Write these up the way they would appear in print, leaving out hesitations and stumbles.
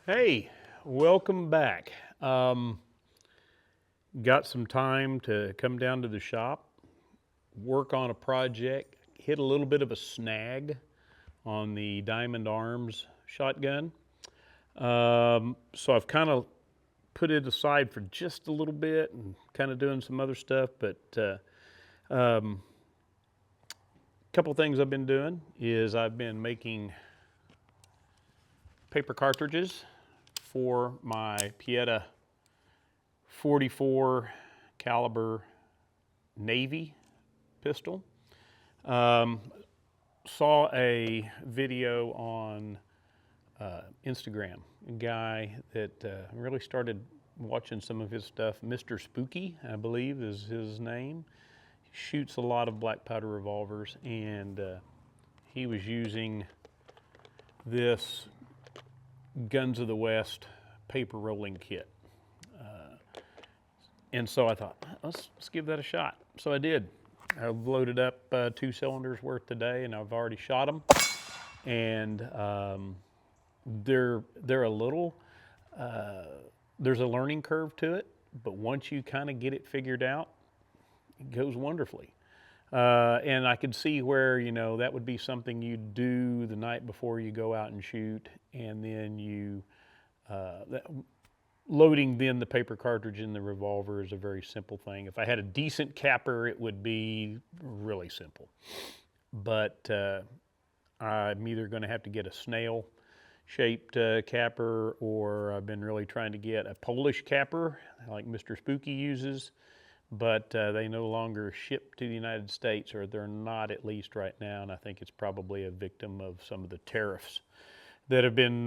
Hey, welcome back. Got some time to come down to the shop, work on a project, hit a little bit of a snag on the Diamond Arms shotgun. So I've kind of put it aside for just a little bit and kind of doing some other stuff. But a couple things I've been doing is I've been making paper cartridges for my Pieta 44 caliber Navy pistol. Saw a video on Instagram, a guy that really started watching some of his stuff. Mr. Spooky, I believe, is his name. He shoots a lot of black powder revolvers, and he was using this Guns of the West paper rolling kit. And so I thought, let's give that a shot. So I did. I've loaded up 2 cylinders worth today, and I've already shot them. And they're a little, there's a learning curve to it, but once you kind of get it figured out, it goes wonderfully. And I could see where, that would be something you do the night before you go out and shoot, and then loading then the paper cartridge in the revolver is a very simple thing. If I had a decent capper, it would be really simple. But I'm either going to have to get a snail-shaped capper, or I've been really trying to get a Polish capper like Mr. Spooky uses. But they no longer ship to the United States, or they're not, at least right now, and I think it's probably a victim of some of the tariffs that have been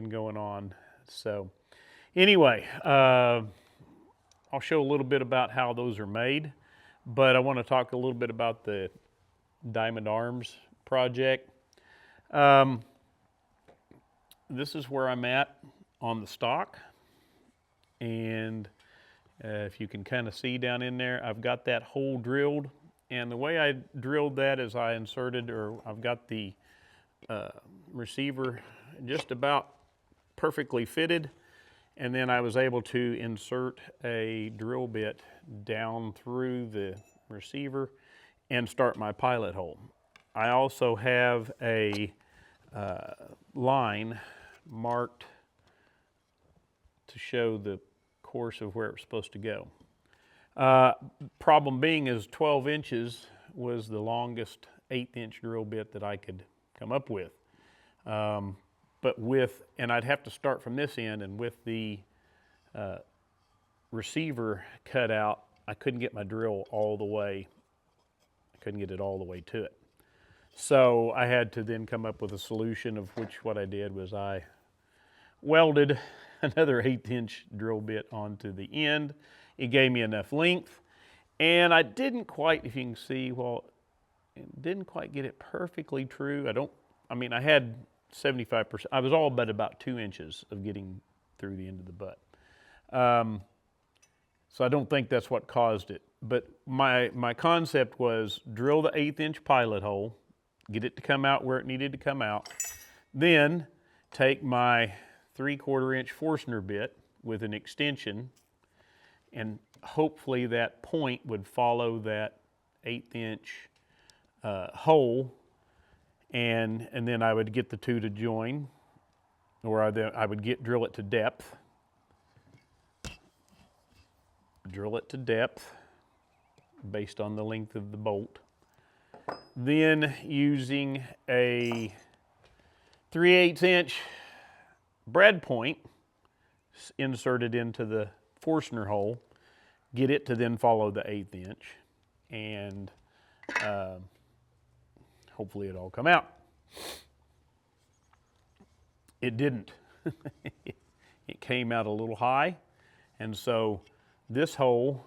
going on. So anyway, I'll show a little bit about how those are made, but I want to talk a little bit about the Diamond Arms project. This is where I'm at on the stock, and if you can kind of see down in there, I've got that hole drilled, and the way I drilled that is I've got the receiver just about perfectly fitted, and then I was able to insert a drill bit down through the receiver and start my pilot hole. I also have a line marked to show the course of where it was supposed to go. Problem being is 12 inches was the longest 1/8 inch drill bit that I could come up with. And I'd have to start from this end, and with the receiver cut out, I couldn't get my drill all the way. I couldn't get it all the way to it. So I had to then come up with a solution, of which what I did was I welded another 1/8 inch drill bit onto the end. It gave me enough length, and I didn't quite, if you can see, it didn't quite get it perfectly true. I had 75%. I was all but about 2 inches of getting through the end of the butt. So I don't think that's what caused it. But my concept was drill the 1/8 inch pilot hole, get it to come out where it needed to come out, then take my 3/4 inch Forstner bit with an extension, and hopefully that point would follow that 1/8 inch hole, and then I would get the two to join, or I would drill it to depth, based on the length of the bolt. Then using a 3/8 inch brad point inserted into the Forstner hole, get it to then follow the 1/8 inch, and hopefully it all come out. It didn't. It came out a little high, and so this hole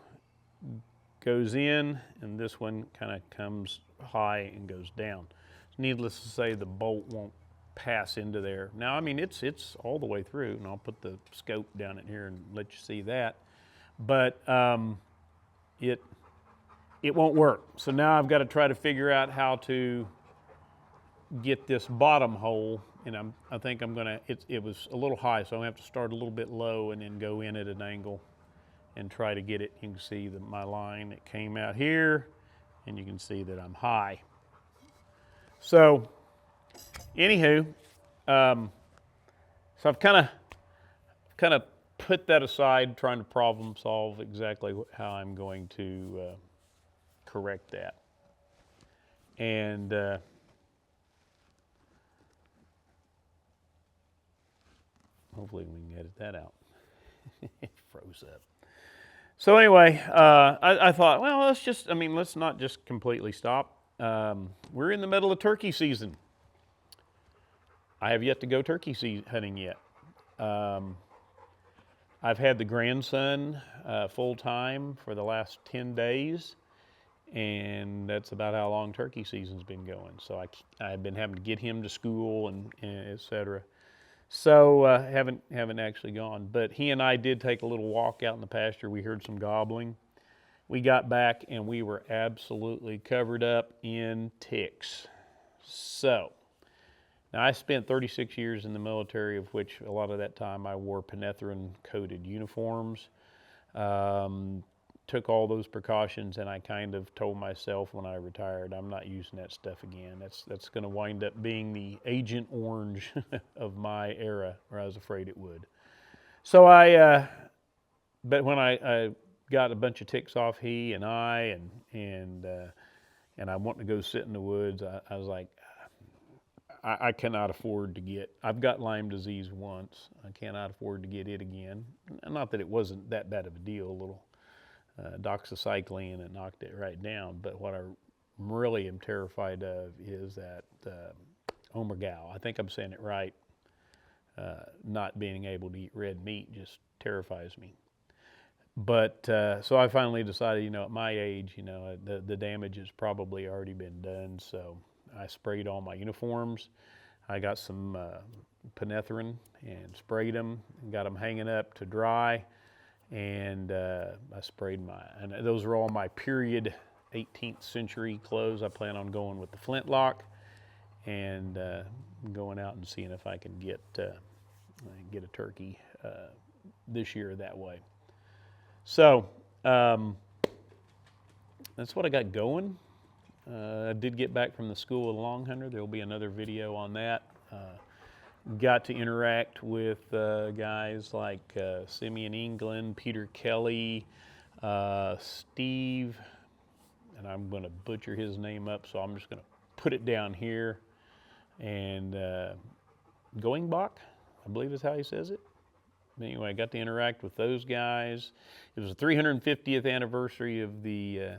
goes in, and this one kind of comes high and goes down. Needless to say, the bolt won't pass into there. Now, it's all the way through, and I'll put the scope down in here and let you see that. But it won't work. So now I've got to try to figure out how to get this bottom hole, and I think I'm gonna, it was a little high, so I'm gonna have to start a little bit low and then go in at an angle and try to get it. You can see that my line, it came out here, and you can see that I'm high. So, anywho, so I've kind of put that aside, trying to problem solve exactly how I'm going to correct that. And hopefully we can edit that out. It froze up. So anyway, I thought, well, let's not just completely stop. We're in the middle of turkey season. I have yet to go turkey hunting yet. I've had the grandson full time for the last 10 days, and that's about how long turkey season's been going. So I've been having to get him to school and et cetera. So haven't actually gone, but he and I did take a little walk out in the pasture. We heard some gobbling. We got back and we were absolutely covered up in ticks. So now I spent 36 years in the military, of which a lot of that time I wore penethrine coated uniforms. Took all those precautions, and I kind of told myself when I retired, I'm not using that stuff again. That's going to wind up being the Agent Orange of my era, or I was afraid it would. So but when I got a bunch of ticks off he and I, and I wanted to go sit in the woods, I was like, I cannot afford to get, I've got Lyme disease once. I cannot afford to get it again. Not that it wasn't that bad of a deal, a little doxycycline, and knocked it right down. But what I really am terrified of is that omergal. I think I'm saying it right. Not being able to eat red meat just terrifies me. But so I finally decided, at my age, the damage has probably already been done. So I sprayed all my uniforms. I got some penethrine and sprayed them and got them hanging up to dry. And I sprayed and those are all my period 18th century clothes. I plan on going with the flintlock and going out and seeing if I can get a turkey this year that way. So that's what I got going. I did get back from the School of the Long Hunter. There will be another video on that. Got to interact with guys like Simeon England, Peter Kelly, Steve, and I'm going to butcher his name up, so I'm just going to put it down here. And Goingbach, I believe is how he says it. Anyway, I got to interact with those guys. It was the 350th anniversary of the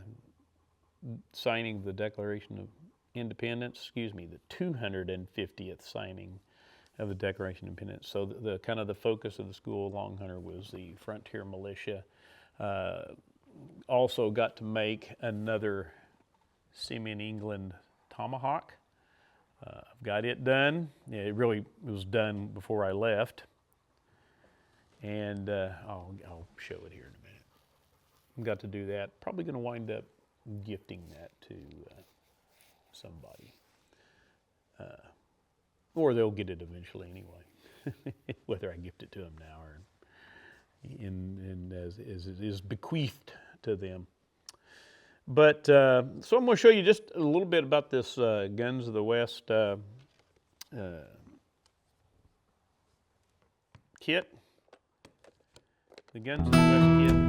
signing of the Declaration of Independence. The 250th signing of the Declaration of Independence. So the kind of the focus of the School of Long Hunter was the frontier militia. Also got to make another Simeon England tomahawk. I've got it done. Yeah, it really was done before I left. And I'll show it here in a minute. Got to do that. Probably going to wind up gifting that to somebody. Or they'll get it eventually anyway, whether I gift it to them now or as it is bequeathed to them. But so I'm going to show you just a little bit about this Guns of the West kit. The Guns of the West kit.